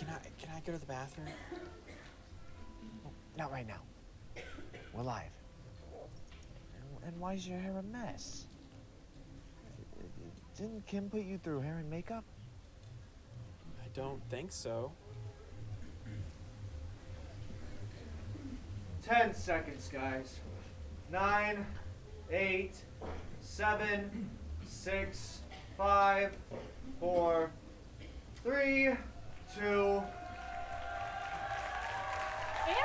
Can I go to the bathroom? Oh, not right now. We're live. And why is your hair a mess? Didn't Kim put you through hair and makeup? I don't think so. 10 seconds, guys. 9, 8, 7, 6, 5, 4, 3, 2. And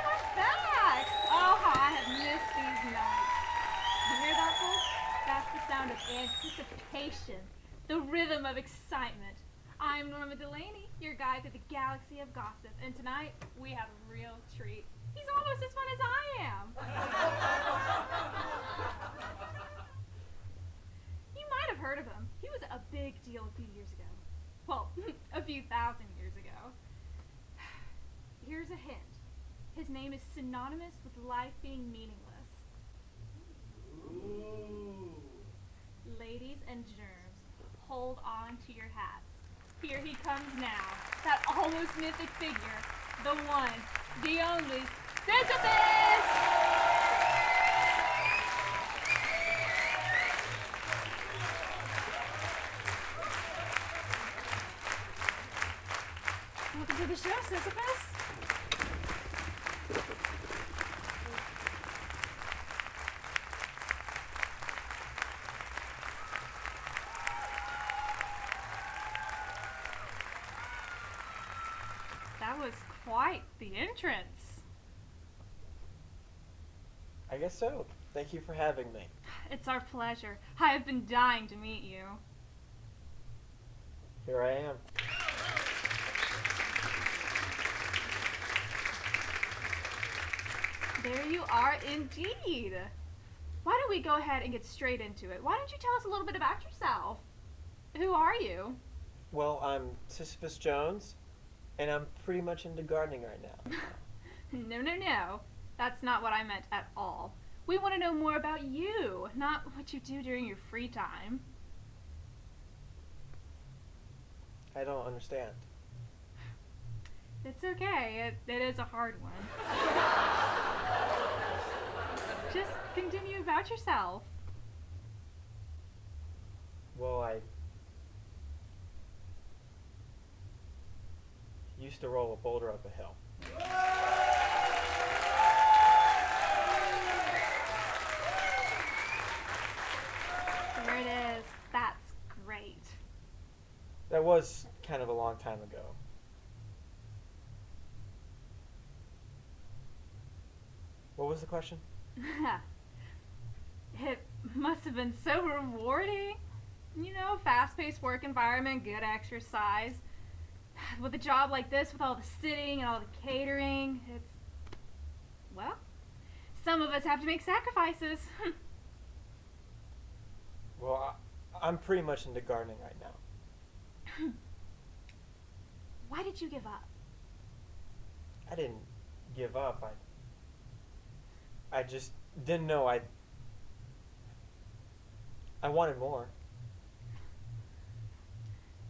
I'm back! Oh, how I have missed these nights. You hear that, folks? That's the sound of anticipation, the rhythm of excitement. I'm Norma Delaney, your guide through the galaxy of gossip, and tonight we have a real treat. He's almost as fun as I am. You might have heard of him. He was a big deal a few years ago. Well, a few thousand years ago. Here's a hint. His name is synonymous with life being meaningless. Ooh. Ladies and germs, hold on to your hats. Here he comes now, that almost mythic figure, the one, the only, Sisyphus! Welcome to the show, Sisyphus. That was quite the entrance. I guess so. Thank you for having me. It's our pleasure. I have been dying to meet you. Here I am. There you are indeed. Why don't we go ahead and get straight into it? Why don't you tell us a little bit about yourself? Who are you? Well, I'm Sisyphus Jones, and I'm pretty much into gardening right now. No. That's not what I meant at all. We want to know more about you, not what you do during your free time. I don't understand. It's okay. It is a hard one. Just continue about yourself. Well, I used to roll a boulder up a hill. There it is. That's great. That was kind of a long time ago. What was the question? It must have been so rewarding. You know, fast-paced work environment, good exercise. With a job like this, with all the sitting and all the catering, it's... Well, some of us have to make sacrifices. Well, I'm pretty much into gardening right now. Why did you give up? I didn't give up. I just didn't know I wanted more.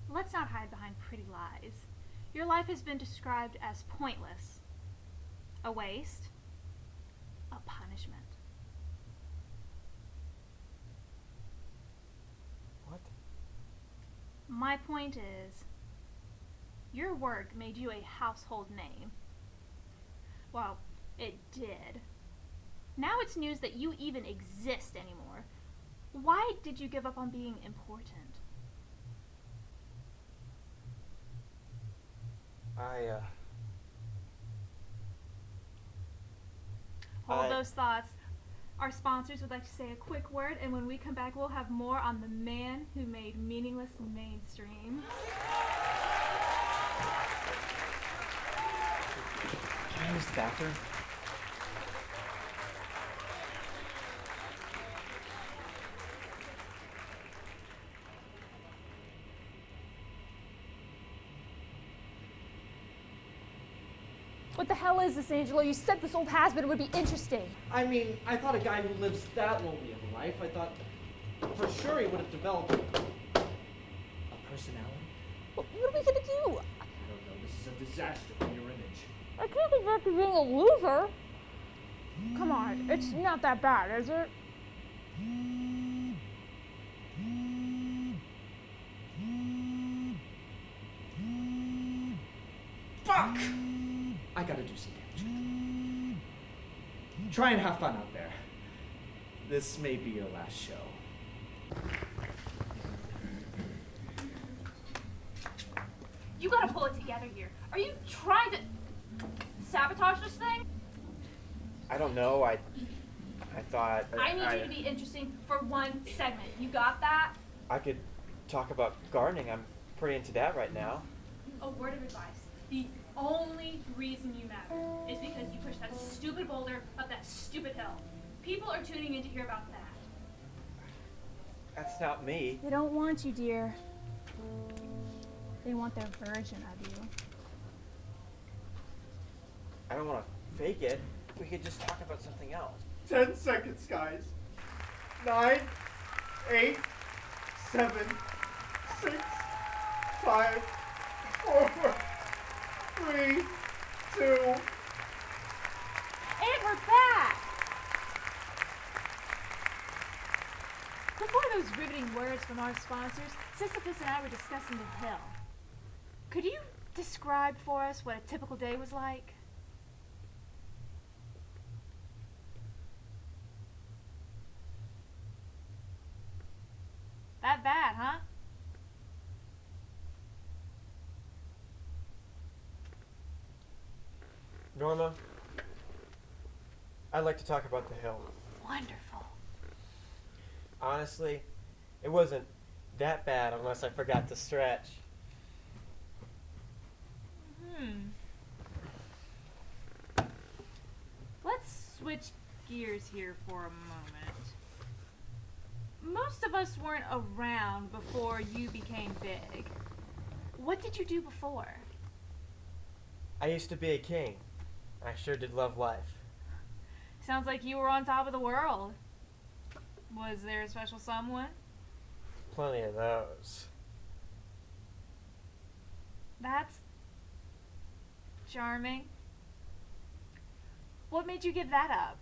Let's not hide behind pretty lies. Your life has been described as pointless, a waste, a punishment. What? My point is, your work made you a household name. Well, it did. Now it's news that you even exist anymore. Why did you give up on being important? Hold those thoughts. Our sponsors would like to say a quick word, and when we come back, we'll have more on the man who made meaningless mainstream. Can I use the bathroom? What the hell is this, Angelo? You said this old has-been would be interesting. I mean, I thought a guy who lives that lonely of a life, I thought for sure he would have developed a personality. What are we gonna do? I don't know, this is an a disaster for your image. I can't get back to being a loser. Come on, it's not that bad, is it? Fuck! I gotta do some damage. Try and have fun out there. This may be your last show. You gotta pull it together here. Are you trying to sabotage this thing? I don't know. I thought I need you to be interesting for one segment. You got that? I could talk about gardening. I'm pretty into that right now. A word of advice. The only reason you matter is because you pushed that stupid boulder up that stupid hill. People are tuning in to hear about that. That's not me. They don't want you, dear. They want their version of you. I don't want to fake it. We could just talk about something else. 10 seconds, guys. 9, 8, 7, 6, 5, 4, 3, 2. And we're back! Before those riveting words from our sponsors, Sisyphus and I were discussing the hill. Could you describe for us what a typical day was like? That bad, huh? Norma, I'd like to talk about the hill. Wonderful. Honestly, it wasn't that bad unless I forgot to stretch. Let's switch gears here for a moment. Most of us weren't around before you became big. What did you do before? I used to be a king. I sure did love life. Sounds like you were on top of the world. Was there a special someone? Plenty of those. That's charming. What made you give that up?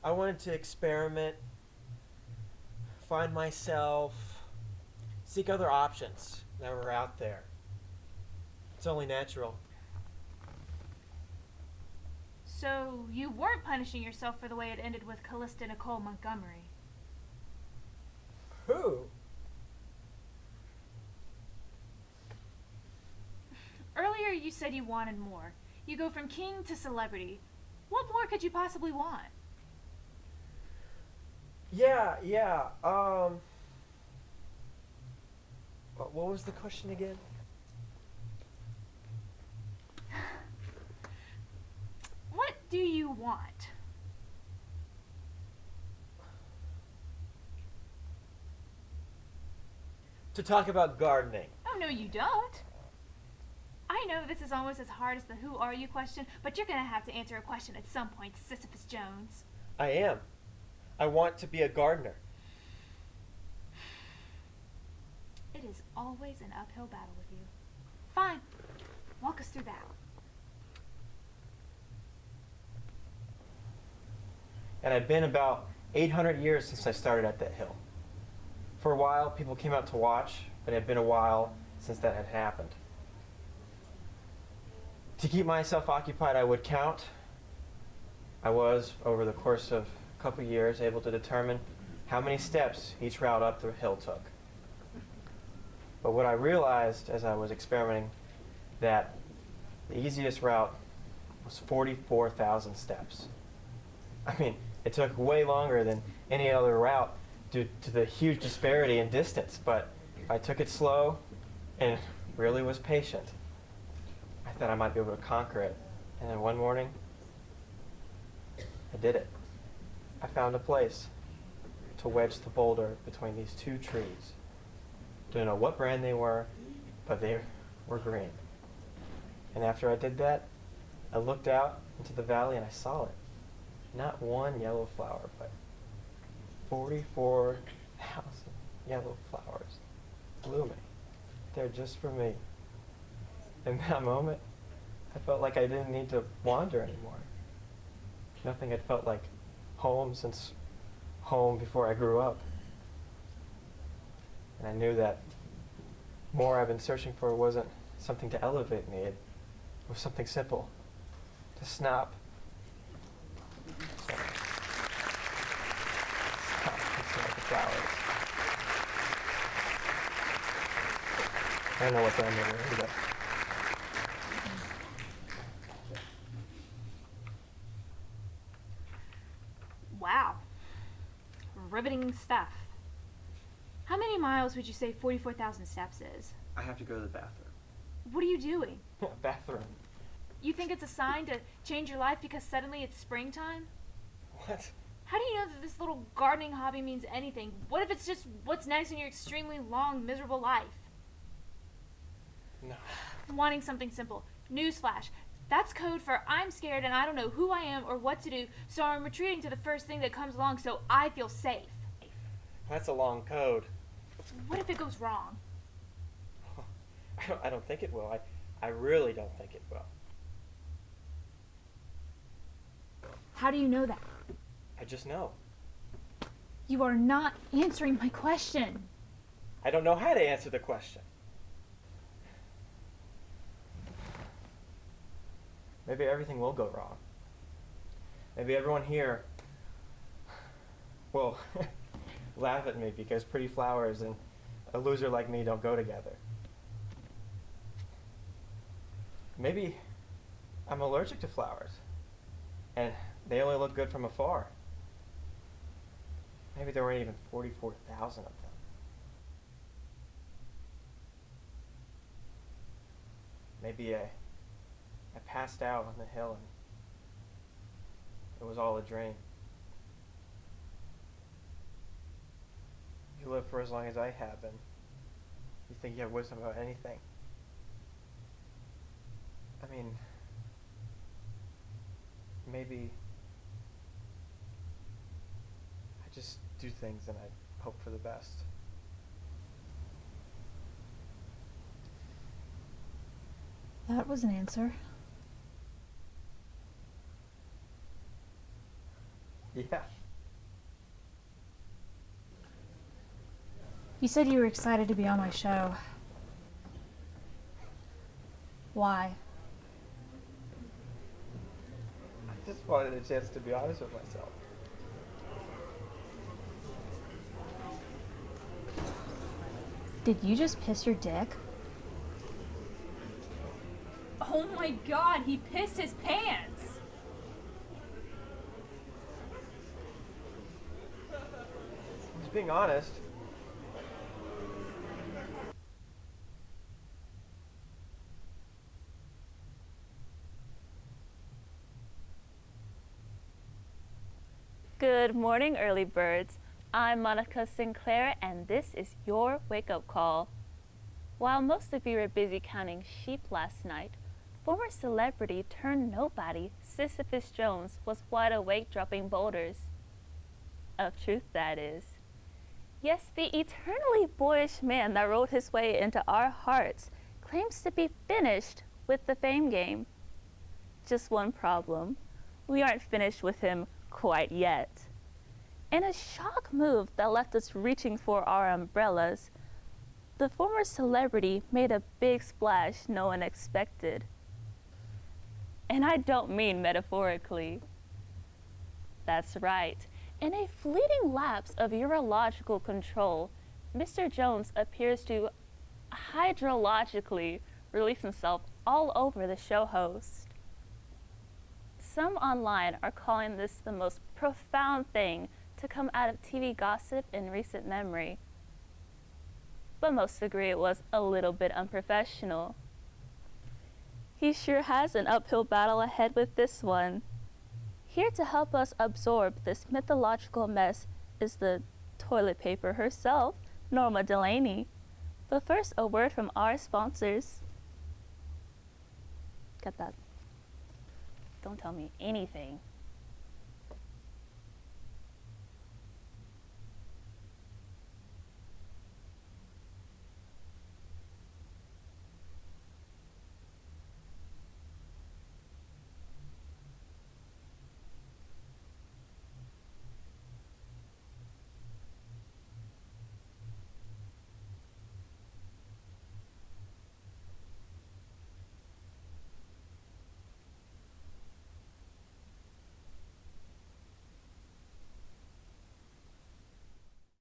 I wanted to experiment, find myself, seek other options that were out there. It's only natural. So you weren't punishing yourself for the way it ended with Callista Nicole Montgomery. Who? Earlier you said you wanted more. You go from king to celebrity. What more could you possibly want? Yeah. What was the question again? What do you want? To talk about gardening. Oh, no, you don't. I know this is almost as hard as the who are you question, but you're going to have to answer a question at some point, Sisyphus Jones. I am. I want to be a gardener. It is always an uphill battle with you. Fine. Walk us through that. And I'd been about 800 years since I started at that hill. For a while, people came out to watch, but it had been a while since that had happened. To keep myself occupied, I would count. I was, over the course of a couple years, able to determine how many steps each route up the hill took. But what I realized as I was experimenting, that the easiest route was 44,000 steps. I mean, it took way longer than any other route due to the huge disparity in distance, but I took it slow and really was patient. I thought I might be able to conquer it. And then one morning, I did it. I found a place to wedge the boulder between these two trees. Don't know what brand they were, but they were green. And after I did that, I looked out into the valley and I saw it. Not one yellow flower, but 44,000 yellow flowers blooming. there just for me. In that moment, I felt like I didn't need to wander anymore. Nothing had felt like home since home before I grew up. And I knew that more I've been searching for wasn't something to elevate me. It was something simple. To snap. Stop picking at the flowers. I don't know what's on there either. Wow. Riveting stuff. How many miles would you say 44,000 steps is? I have to go to the bathroom. What are you doing? Bathroom? You think it's a sign to change your life because suddenly it's springtime? What? How do you know that this little gardening hobby means anything? What if it's just what's next in your extremely long, miserable life? No. Wanting something simple. Newsflash. That's code for I'm scared and I don't know who I am or what to do, so I'm retreating to the first thing that comes along so I feel safe. That's a long code. What if it goes wrong? I don't think it will. I really don't think it will. How do you know that? I just know. You are not answering my question. I don't know how to answer the question. Maybe everything will go wrong. Maybe everyone here will laugh at me because pretty flowers and a loser like me don't go together. Maybe I'm allergic to flowers and they only look good from afar. Maybe there weren't even 44,000 of them. Maybe I passed out on the hill and it was all a dream. You live for as long as I have and you think you have wisdom about anything. I mean, maybe I just do things and I hope for the best. That was an answer. Yeah. You said you were excited to be on my show. Why? I just wanted a chance to be honest with myself. Did you just piss your dick? Oh my god, he pissed his pants! Just being honest. Good morning, early birds. I'm Monica Sinclair, and this is your wake-up call. While most of you were busy counting sheep last night, former celebrity turned nobody Sissy Jones was wide awake dropping boulders. Of truth, that is. Yes, the eternally boyish man that rode his way into our hearts claims to be finished with the fame game. Just one problem. We aren't finished with him quite yet. In a shock move that left us reaching for our umbrellas, the former celebrity made a big splash no one expected. And I don't mean metaphorically. That's right. In a fleeting lapse of urological control, Mr. Jones appears to hydrologically release himself all over the show host. Some online are calling this the most profound thing to come out of TV gossip in recent memory. But most agree it was a little bit unprofessional. He sure has an uphill battle ahead with this one. Here to help us absorb this mythological mess is the toilet paper herself, Norma Delaney. But first, a word from our sponsors. Got that? Don't tell me anything.